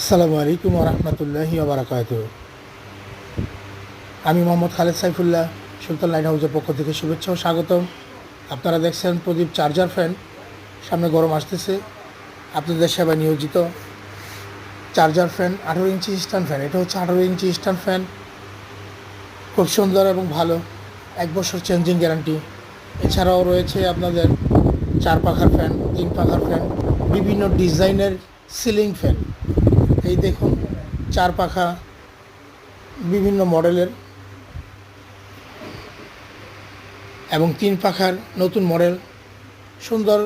আসসালামু আলাইকুম ওয়া রাহমাতুল্লাহি ওয়া বারাকাতুহু। আমি মোহাম্মদ খালেদ সাইফুল্লাহ, সুলতান লাইট হাউসের পক্ষ থেকে শুভেচ্ছা ও স্বাগতম। আপনারা দেখছেন প্রদীপ চার্জার ফ্যান। সামনে গরম আসতেছে, আপনাদের সেবায় নিয়োজিত চার্জার ফ্যান, 18 ইঞ্চি স্ট্যান্ড ফ্যান। এটা হচ্ছে 18 ইঞ্চি স্ট্যান্ড ফ্যান, খুব সুন্দর এবং ভালো, 1 বছর চেঞ্জিং গ্যারান্টি। এছাড়াও রয়েছে আপনাদের 4 পাখার ফ্যান, 3 পাখার ফ্যান, বিভিন্ন ডিজাইনের সিলিং ফ্যান। এই দেখুন, 4 পাখা, বিভিন্ন মডেলের এবং 3 পাখার নতুন মডেল, সুন্দর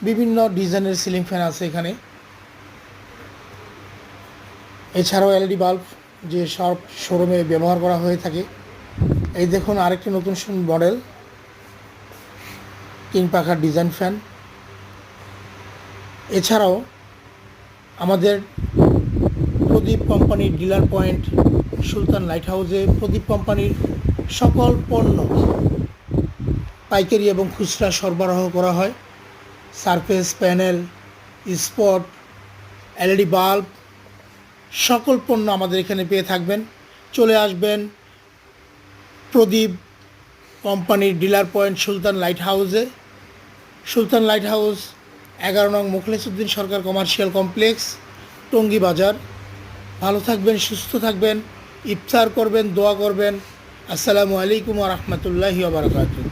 বিভিন্ন ডিজাইনের সিলিং ফ্যান আছে এখানে। এছাড়াও এলইডি বাল্ব, যে সব শোরুমে ব্যবহার করা হয়ে থাকে। এই দেখুন আরেকটি নতুন মডেল, 3 পাখার ডিজাইন ফ্যান। এছাড়াও আমাদের প্রদীপ কোম্পানির ডিলার পয়েন্ট সুলতান লাইট হাউসে প্রদীপ কোম্পানির সকল পণ্য পাইকারি এবং খুচরা সরবরাহ করা হয়। Surface, panel, spot, LED bulb, সকল পণ্য আমাদের এখানে পেয়ে থাকবেন। চলে আসবেন প্রদীপ কোম্পানির ডিলার পয়েন্ট সুলতান লাইট হাউসে। সুলতান লাইট হাউস 11 নং মুখলেছউদ্দিন সরকার কমার্শিয়াল কমপ্লেক্স, টঙ্গী বাজার। ভালো থাকবেন, সুস্থ থাকবেন, ইফতার করবেন, দোয়া করবেন। আসসালামু আলাইকুম ওয়া রাহমাতুল্লাহি ওয়া বারাকাতুহু।